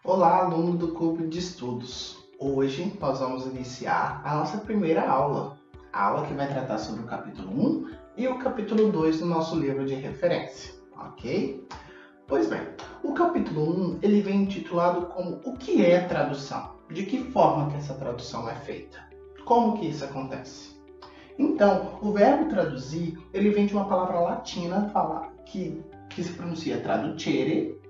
Olá, aluno do Clube de Estudos. Hoje nós vamos iniciar a nossa primeira aula, a aula que vai tratar sobre o capítulo 1 e o capítulo 2 do nosso livro de referência, ok? Pois bem, o capítulo 1 ele vem intitulado como O que é tradução? De que forma que essa tradução é feita? Como que isso acontece? Então, o verbo traduzir, ele vem de uma palavra latina que se pronuncia traducere,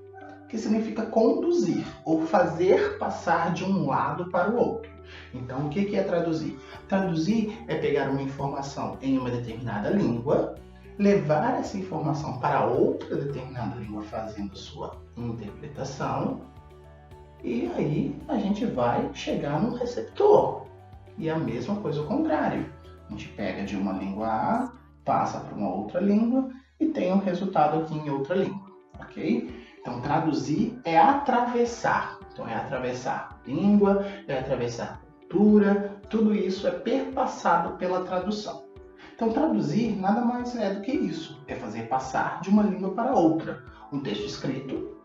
que significa conduzir ou fazer passar de um lado para o outro. Então, o que é traduzir? Traduzir é pegar uma informação em uma determinada língua, levar essa informação para outra determinada língua fazendo sua interpretação, e aí a gente vai chegar no receptor. E a mesma coisa ao contrário. A gente pega de uma língua A, passa para uma outra língua e tem um resultado aqui em outra língua, ok? Então, traduzir é atravessar. Então, é atravessar língua, é atravessar cultura, tudo isso é perpassado pela tradução. Então, traduzir nada mais é do que isso. É fazer passar de uma língua para outra. Um texto escrito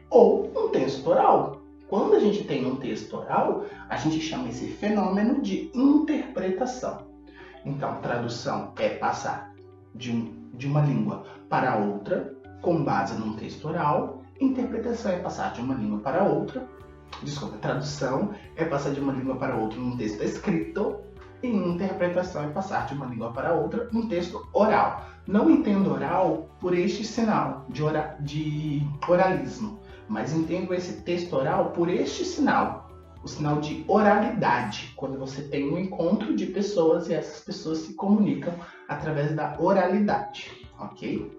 ou um texto oral. Quando a gente tem um texto oral, a gente chama esse fenômeno de interpretação. Então, tradução é passar de uma língua para outra, com base num texto oral. Interpretação é passar de uma língua para outra. Tradução é passar de uma língua para outra num texto escrito. E interpretação é passar de uma língua para outra num texto oral. Não entendo oral por este sinal de oralismo, mas entendo esse texto oral por este sinal, o sinal de oralidade, quando você tem um encontro de pessoas e essas pessoas se comunicam através da oralidade, ok?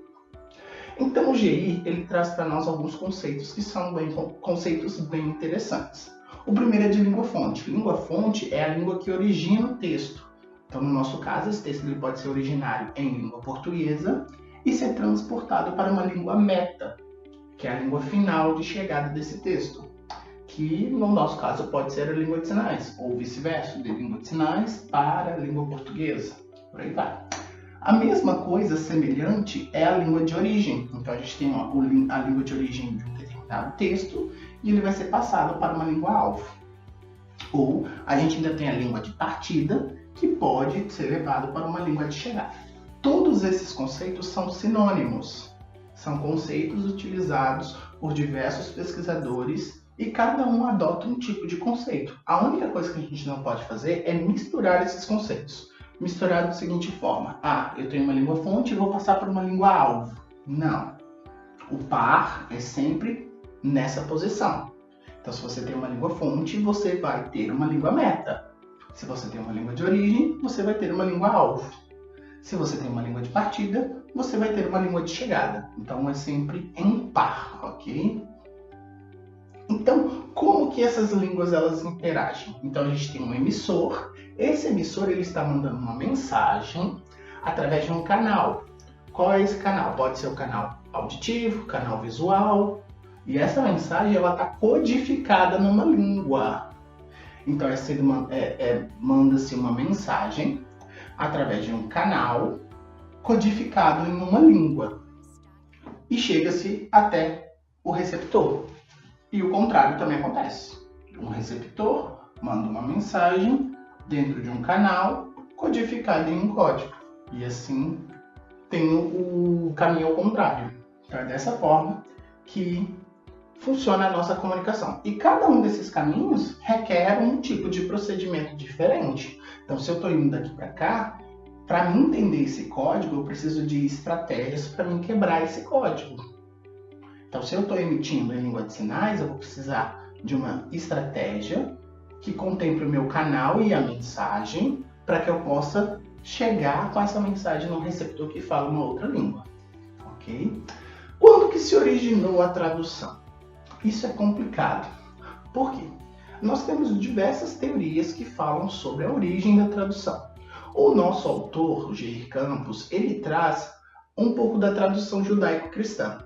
Então o GI ele traz para nós alguns conceitos que são conceitos bem interessantes. O primeiro é de língua-fonte. Língua-fonte é a língua que origina o texto. Então, no nosso caso, esse texto ele pode ser originário em língua portuguesa e ser transportado para uma língua meta, que é a língua final de chegada desse texto, que no nosso caso pode ser a língua de sinais, ou vice-versa, de língua de sinais para a língua portuguesa. Por aí vai. A mesma coisa, semelhante, é a língua de origem. Então, a gente tem a língua de origem de um determinado texto e ele vai ser passado para uma língua-alvo. Ou a gente ainda tem a língua de partida, que pode ser levado para uma língua de chegada. Todos esses conceitos são sinônimos. São conceitos utilizados por diversos pesquisadores e cada um adota um tipo de conceito. A única coisa que a gente não pode fazer é misturar esses conceitos. Misturar da seguinte forma: eu tenho uma língua-fonte e vou passar para uma língua-alvo. Não. O par é sempre nessa posição. Então, se você tem uma língua-fonte, você vai ter uma língua-meta. Se você tem uma língua de origem, você vai ter uma língua-alvo. Se você tem uma língua de partida, você vai ter uma língua de chegada. Então, é sempre em par, ok? Então, como que essas línguas elas interagem? Então, a gente tem um emissor. Esse emissor ele está mandando uma mensagem através de um canal. Qual é esse canal? Pode ser o canal auditivo, canal visual. E essa mensagem ela está codificada numa língua. Então, manda-se uma mensagem através de um canal codificado em uma língua. E chega-se até o receptor. E o contrário também acontece. Um receptor manda uma mensagem dentro de um canal codificado em um código. E assim tem o caminho ao contrário. Então é dessa forma que funciona a nossa comunicação. E cada um desses caminhos requer um tipo de procedimento diferente. Então, se eu estou indo daqui para cá, para mim entender esse código, eu preciso de estratégias para mim quebrar esse código. Então, se eu estou emitindo em língua de sinais, eu vou precisar de uma estratégia que contemple o meu canal e a mensagem para que eu possa chegar com essa mensagem no receptor que fala uma outra língua. Ok? Quando que se originou a tradução? Isso é complicado. Por quê? Nós temos diversas teorias que falam sobre a origem da tradução. O nosso autor, o Jair Campos, ele traz um pouco da tradução judaico-cristã.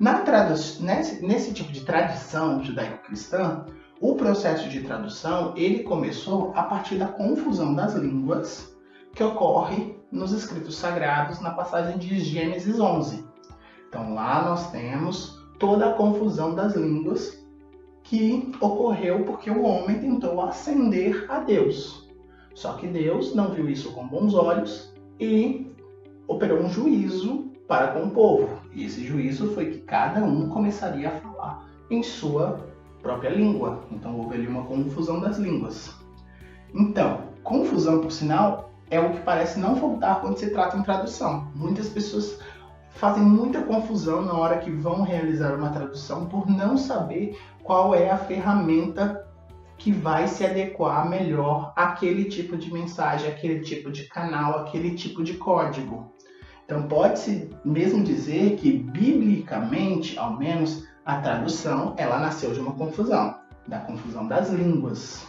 Nesse tipo de tradição judaico-cristã, o processo de tradução ele começou a partir da confusão das línguas que ocorre nos escritos sagrados na passagem de Gênesis 11. Então lá nós temos toda a confusão das línguas que ocorreu porque o homem tentou ascender a Deus. Só que Deus não viu isso com bons olhos e operou um juízo para com o povo. E esse juízo foi que cada um começaria a falar em sua própria língua. Então houve ali uma confusão das línguas. Então, confusão, por sinal, é o que parece não faltar quando se trata em tradução. Muitas pessoas fazem muita confusão na hora que vão realizar uma tradução por não saber qual é a ferramenta que vai se adequar melhor àquele tipo de mensagem, àquele tipo de canal, àquele tipo de código. Então pode-se mesmo dizer que, biblicamente, ao menos, a tradução ela nasceu de uma confusão, da confusão das línguas.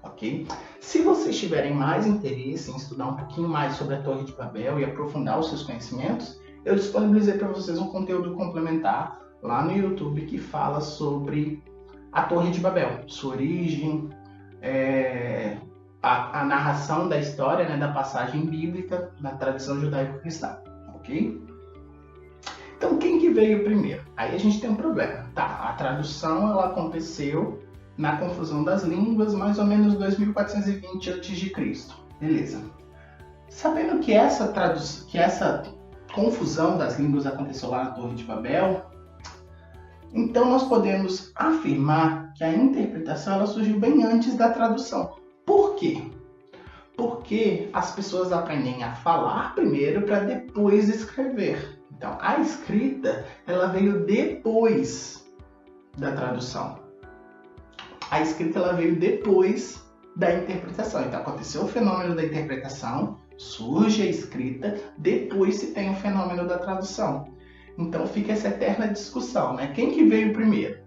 Ok? Se vocês tiverem mais interesse em estudar um pouquinho mais sobre a Torre de Babel e aprofundar os seus conhecimentos, eu disponibilizei para vocês um conteúdo complementar lá no YouTube que fala sobre a Torre de Babel, sua origem, a narração da história, né, da passagem bíblica na tradição judaico-cristã, ok? Então, quem que veio primeiro? Aí a gente tem um problema, tá? A tradução ela aconteceu na confusão das línguas, mais ou menos 2420 a.C. Beleza. Sabendo que essa confusão das línguas aconteceu lá na Torre de Babel, então nós podemos afirmar que a interpretação ela surgiu bem antes da tradução. Por quê? Porque as pessoas aprendem a falar primeiro para depois escrever. Então, a escrita ela veio depois da tradução. A escrita ela veio depois da interpretação. Então, aconteceu o fenômeno da interpretação, surge a escrita, depois se tem o fenômeno da tradução. Então fica essa eterna discussão, né? Quem que veio primeiro?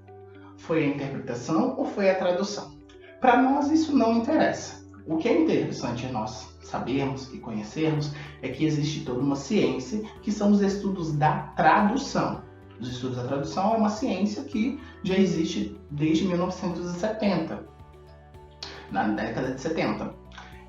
Foi a interpretação ou foi a tradução? Para nós isso não interessa. O que é interessante nós sabermos e conhecermos é que existe toda uma ciência que são os estudos da tradução. Os estudos da tradução é uma ciência que já existe desde 1970, na década de 70.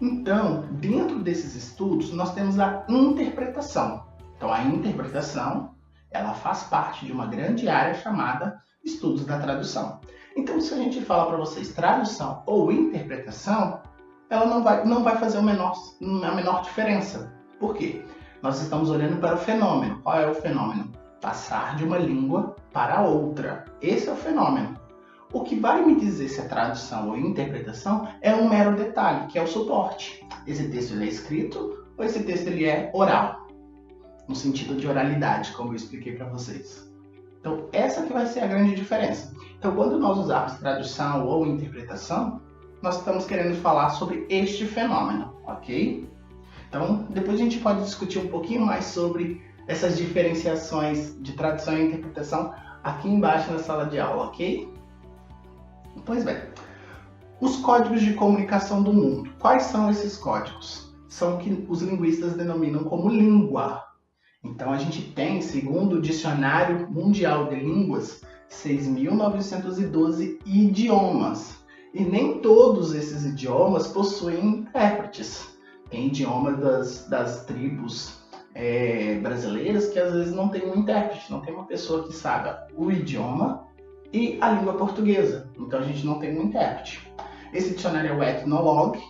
Então, dentro desses estudos, nós temos a interpretação. Então, a interpretação ela faz parte de uma grande área chamada estudos da tradução. Então, se a gente fala para vocês tradução ou interpretação, ela não vai fazer a menor diferença. Por quê? Nós estamos olhando para o fenômeno. Qual é o fenômeno? Passar de uma língua para outra. Esse é o fenômeno. O que vai me dizer se é tradução ou interpretação é um mero detalhe, que é o suporte. Esse texto ele é escrito ou esse texto ele é oral? No sentido de oralidade, como eu expliquei para vocês. Então, essa que vai ser a grande diferença. Então, quando nós usarmos tradução ou interpretação, nós estamos querendo falar sobre este fenômeno, ok? Então, depois a gente pode discutir um pouquinho mais sobre essas diferenciações de tradução e interpretação aqui embaixo na sala de aula, ok? Pois bem, os códigos de comunicação do mundo. Quais são esses códigos? São o que os linguistas denominam como língua. Então, a gente tem, segundo o Dicionário Mundial de Línguas, 6.912 idiomas. E nem todos esses idiomas possuem intérpretes. Tem idiomas das tribos brasileiras que às vezes não tem um intérprete, não tem uma pessoa que saiba o idioma e a língua portuguesa. Então, a gente não tem um intérprete. Esse dicionário é o Ethnologue,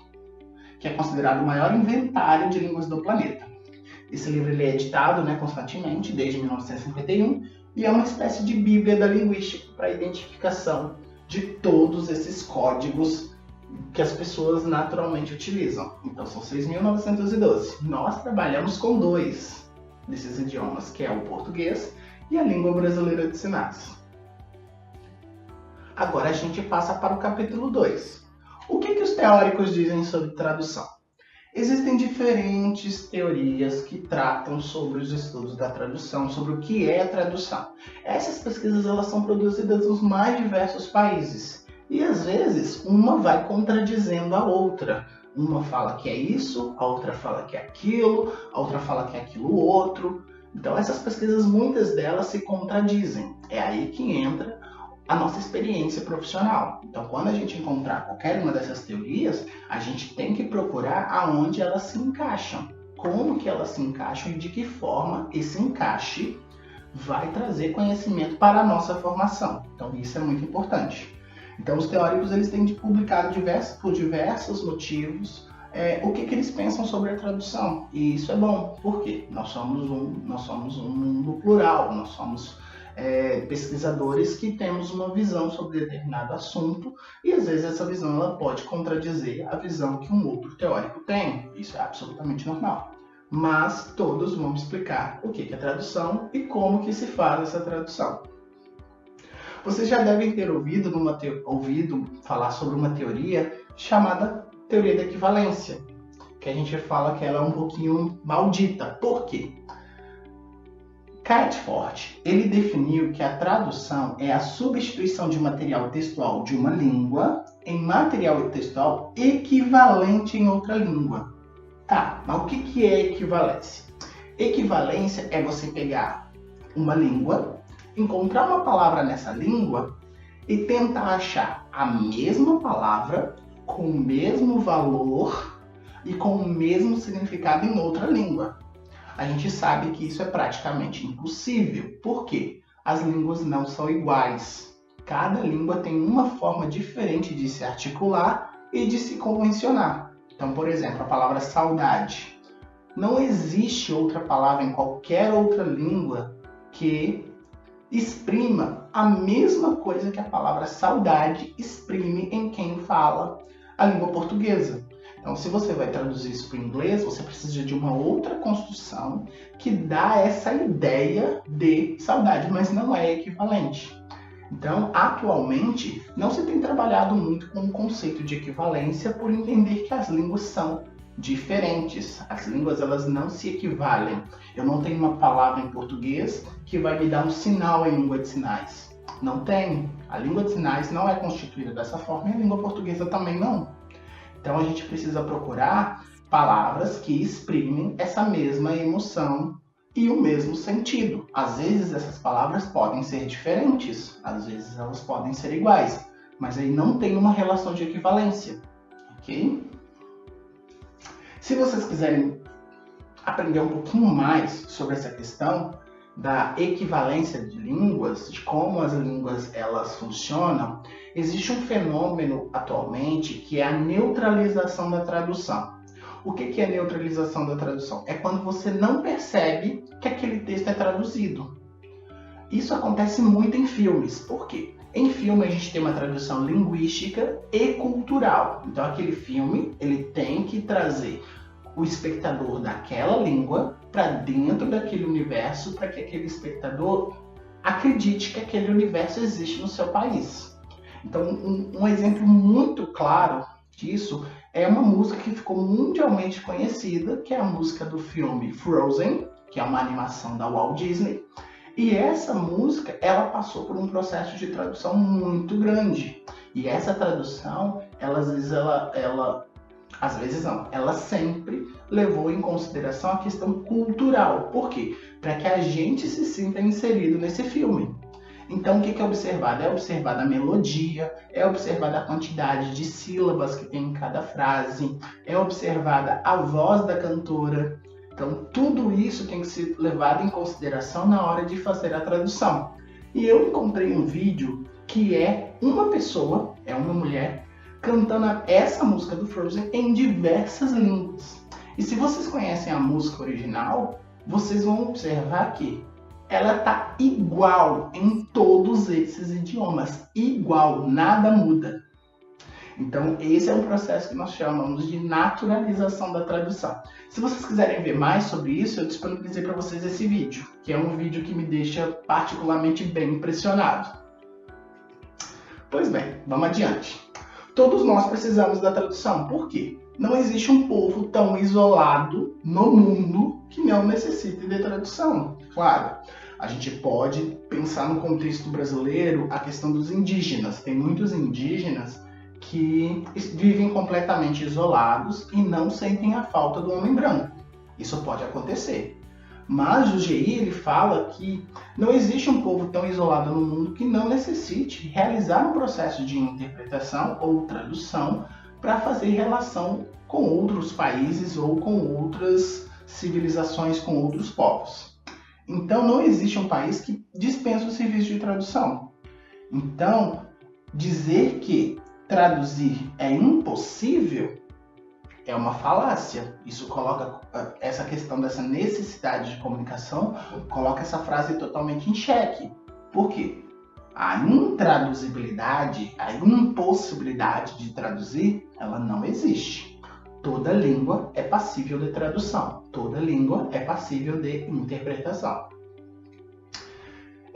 que é considerado o maior inventário de línguas do planeta. Esse livro ele é editado constantemente, desde 1951, e é uma espécie de bíblia da linguística para a identificação de todos esses códigos que as pessoas naturalmente utilizam. Então, são 6.912. Nós trabalhamos com 2 desses idiomas, que é o português e a língua brasileira de sinais. Agora a gente passa para o capítulo 2. O que os teóricos dizem sobre tradução? Existem diferentes teorias que tratam sobre os estudos da tradução, sobre o que é a tradução. Essas pesquisas elas são produzidas nos mais diversos países e às vezes uma vai contradizendo a outra. Uma fala que é isso, a outra fala que é aquilo, a outra fala que é aquilo outro. Então essas pesquisas, muitas delas se contradizem. É aí que entra a nossa experiência profissional. Então, quando a gente encontrar qualquer uma dessas teorias, a gente tem que procurar aonde elas se encaixam, como que elas se encaixam e de que forma esse encaixe vai trazer conhecimento para a nossa formação. Então, isso é muito importante. Então, os teóricos eles têm publicado por diversos motivos o que eles pensam sobre a tradução. E isso é bom, porque nós somos um mundo plural, nós somos pesquisadores que temos uma visão sobre determinado assunto e às vezes essa visão ela pode contradizer a visão que um outro teórico tem. Isso é absolutamente normal. Mas todos vão explicar o que é tradução e como que se faz essa tradução. Vocês já devem ter ouvido falar sobre uma teoria chamada teoria da equivalência, que a gente fala que ela é um pouquinho maldita. Por quê? Catford, ele definiu que a tradução é a substituição de material textual de uma língua em material textual equivalente em outra língua. Tá, mas o que é equivalência? Equivalência é você pegar uma língua, encontrar uma palavra nessa língua e tentar achar a mesma palavra com o mesmo valor e com o mesmo significado em outra língua. A gente sabe que isso é praticamente impossível. Por quê? As línguas não são iguais. Cada língua tem uma forma diferente de se articular e de se convencionar. Então, por exemplo, a palavra saudade. Não existe outra palavra em qualquer outra língua que exprima a mesma coisa que a palavra saudade exprime em quem fala a língua portuguesa. Então, se você vai traduzir isso para o inglês, você precisa de uma outra construção que dá essa ideia de saudade, mas não é equivalente. Então, atualmente, não se tem trabalhado muito com o conceito de equivalência por entender que as línguas são diferentes. As línguas elas não se equivalem. Eu não tenho uma palavra em português que vai me dar um sinal em língua de sinais. Não tem. A língua de sinais não é constituída dessa forma e a língua portuguesa também não. Então a gente precisa procurar palavras que exprimem essa mesma emoção e o mesmo sentido. Às vezes essas palavras podem ser diferentes, às vezes elas podem ser iguais, mas aí não tem uma relação de equivalência, ok? Se vocês quiserem aprender um pouquinho mais sobre essa questão da equivalência de línguas, de como as línguas elas funcionam, existe um fenômeno atualmente que é a neutralização da tradução. O que é a neutralização da tradução? É quando você não percebe que aquele texto é traduzido. Isso acontece muito em filmes. Por quê? Em filme a gente tem uma tradução linguística e cultural. Então aquele filme ele tem que trazer o espectador daquela língua para dentro daquele universo para que aquele espectador acredite que aquele universo existe no seu país. Então um exemplo muito claro disso é uma música que ficou mundialmente conhecida, que é a música do filme Frozen, que é uma animação da Walt Disney. E essa música, ela passou por um processo de tradução muito grande. E essa tradução, ela sempre levou em consideração a questão cultural. Por quê? Para que a gente se sinta inserido nesse filme. Então, o que é observado? É observada a melodia, é observada a quantidade de sílabas que tem em cada frase, é observada a voz da cantora. Então, tudo isso tem que ser levado em consideração na hora de fazer a tradução. E eu encontrei um vídeo que é uma pessoa, é uma mulher, cantando essa música do Frozen em diversas línguas. E se vocês conhecem a música original, vocês vão observar que ela tá igual em todos esses idiomas. Igual, nada muda. Então, esse é um processo que nós chamamos de naturalização da tradução. Se vocês quiserem ver mais sobre isso, eu disponibilizei para vocês esse vídeo, que é um vídeo que me deixa particularmente bem impressionado. Pois bem, vamos adiante. Todos nós precisamos da tradução. Por quê? Não existe um povo tão isolado no mundo que não necessite de tradução. Claro, a gente pode pensar no contexto brasileiro a questão dos indígenas. Tem muitos indígenas que vivem completamente isolados e não sentem a falta do homem branco. Isso pode acontecer. Mas o GI ele fala que não existe um povo tão isolado no mundo que não necessite realizar um processo de interpretação ou tradução para fazer relação com outros países ou com outras civilizações, com outros povos. Então não existe um país que dispensa o serviço de tradução. Então, Dizer que traduzir é impossível é uma falácia. Isso coloca essa questão dessa necessidade de comunicação, coloca essa frase totalmente em xeque. Por quê? A intraduzibilidade, a impossibilidade de traduzir, ela não existe. Toda língua é passível de tradução. Toda língua é passível de interpretação.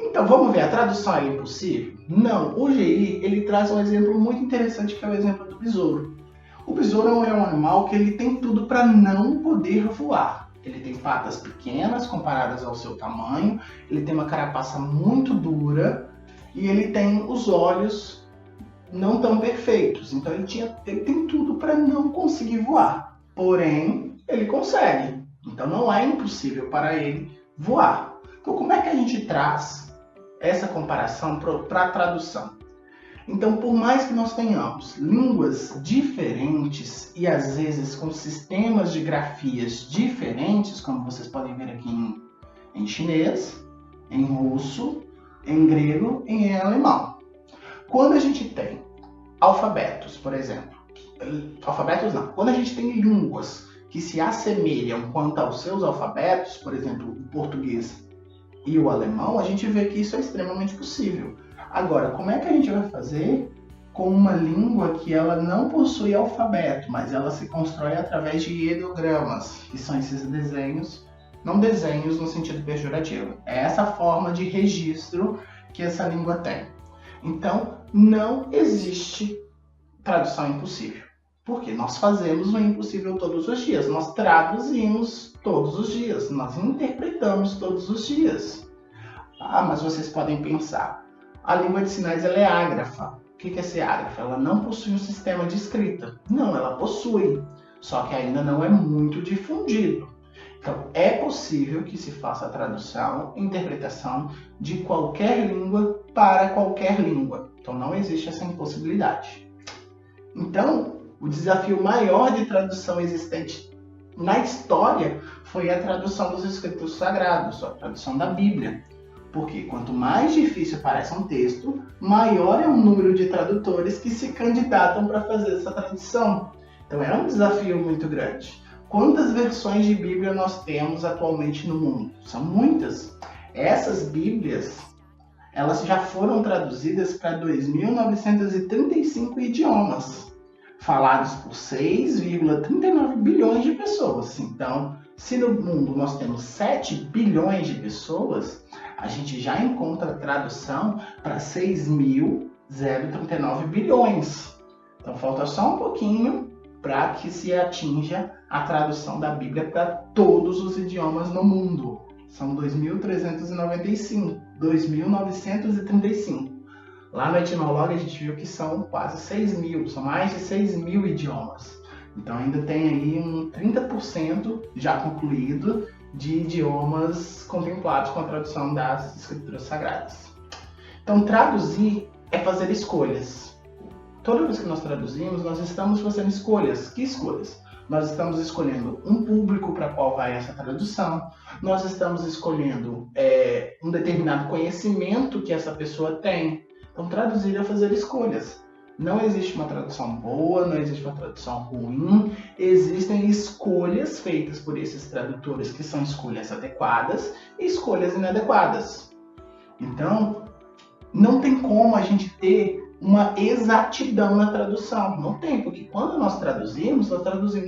Então, vamos ver, a tradução é impossível? Não. O GI, ele traz um exemplo muito interessante, que é o exemplo do besouro. O besouro é um animal que ele tem tudo para não poder voar. Ele tem patas pequenas comparadas ao seu tamanho, ele tem uma carapaça muito dura e ele tem os olhos não tão perfeitos. Então ele tem tudo para não conseguir voar. Porém, ele consegue. Então não é impossível para ele voar. Então como é que a gente traz essa comparação para a tradução? Então, por mais que nós tenhamos línguas diferentes e às vezes com sistemas de grafias diferentes, como vocês podem ver aqui em chinês, em russo, em grego e em alemão. Quando a gente tem alfabetos, por exemplo, alfabetos não, quando a gente tem línguas que se assemelham quanto aos seus alfabetos, por exemplo, o português e o alemão, a gente vê que isso é extremamente possível. Agora, como é que a gente vai fazer com uma língua que ela não possui alfabeto, mas ela se constrói através de ideogramas, que são esses desenhos, não desenhos no sentido pejorativo. É essa forma de registro que essa língua tem. Então, não existe tradução impossível. Porque nós fazemos o impossível todos os dias, nós traduzimos todos os dias, nós interpretamos todos os dias. Ah, mas vocês podem pensar, a língua de sinais ela é ágrafa. O que é ser ágrafa? Ela não possui um sistema de escrita. Não, ela possui, só que ainda não é muito difundido. Então, é possível que se faça a tradução e interpretação de qualquer língua para qualquer língua. Então, não existe essa impossibilidade. Então, o desafio maior de tradução existente na história foi a tradução dos escritos sagrados, a tradução da Bíblia. Porque quanto mais difícil parece um texto, maior é o número de tradutores que se candidatam para fazer essa tradução. Então é um desafio muito grande. Quantas versões de Bíblia nós temos atualmente no mundo? São muitas. Essas Bíblias, elas já foram traduzidas para 2.935 idiomas, falados por 6,39 bilhões de pessoas. Então, se no mundo nós temos 7 bilhões de pessoas, a gente já encontra tradução para 6.039 bilhões. Então falta só um pouquinho para que se atinja a tradução da Bíblia para todos os idiomas no mundo. São 2.935. Lá no Etnologue a gente viu que são quase 6.000, são mais de 6.000 idiomas. Então ainda tem aí um 30% já concluído de idiomas contemplados com a tradução das escrituras sagradas. Então, traduzir é fazer escolhas. Toda vez que nós traduzimos, nós estamos fazendo escolhas. Que escolhas? Nós estamos escolhendo um público para qual vai essa tradução, nós estamos escolhendo um determinado conhecimento que essa pessoa tem. Então, traduzir é fazer escolhas. Não existe uma tradução boa, não existe uma tradução ruim, existem escolhas feitas por esses tradutores que são escolhas adequadas e escolhas inadequadas. Então, não tem como a gente ter uma exatidão na tradução. Não tem, porque quando nós traduzimos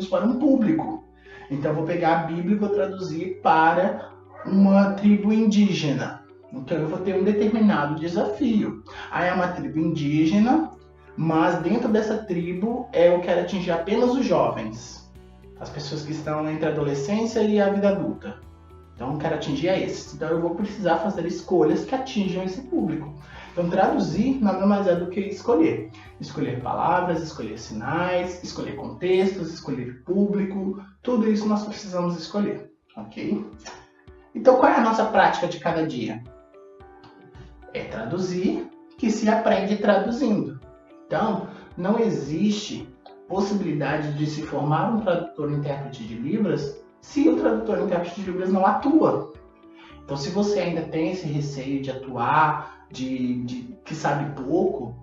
para um público. Então, eu vou pegar a Bíblia e vou traduzir para uma tribo indígena. Então, eu vou ter um determinado desafio. Aí é uma tribo indígena, mas dentro dessa tribo eu quero atingir apenas os jovens, as pessoas que estão entre a adolescência e a vida adulta. Então eu quero atingir a esses. Então eu vou precisar fazer escolhas que atinjam esse público. Então traduzir nada mais é do que escolher. Escolher palavras, escolher sinais, escolher contextos, escolher público. Tudo isso nós precisamos escolher, ok? Então qual é a nossa prática de cada dia? É traduzir, que se aprende traduzindo. Então, não existe possibilidade de se formar um tradutor-intérprete de Libras se o tradutor-intérprete de Libras não atua. Então, se você ainda tem esse receio de atuar, que sabe pouco,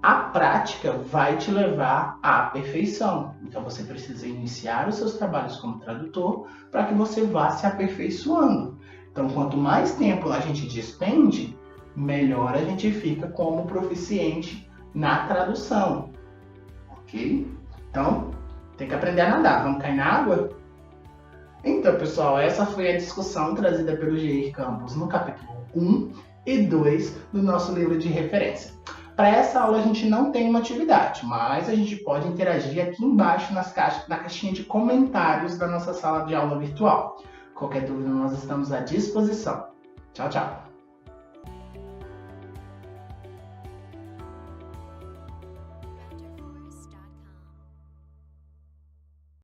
A prática vai te levar à perfeição. Então você precisa iniciar os seus trabalhos como tradutor para que você vá se aperfeiçoando. Então quanto mais tempo a gente despende, melhor a gente fica como proficiente na tradução. Ok? Então, tem que aprender a nadar. Vamos cair na água? Então, pessoal, essa foi a discussão trazida pelo Geir Campos no capítulo 1 e 2 do nosso livro de referência. Para essa aula a gente não tem uma atividade, mas a gente pode interagir aqui embaixo na caixinha de comentários da nossa sala de aula virtual. Qualquer dúvida, nós estamos à disposição. Tchau, tchau!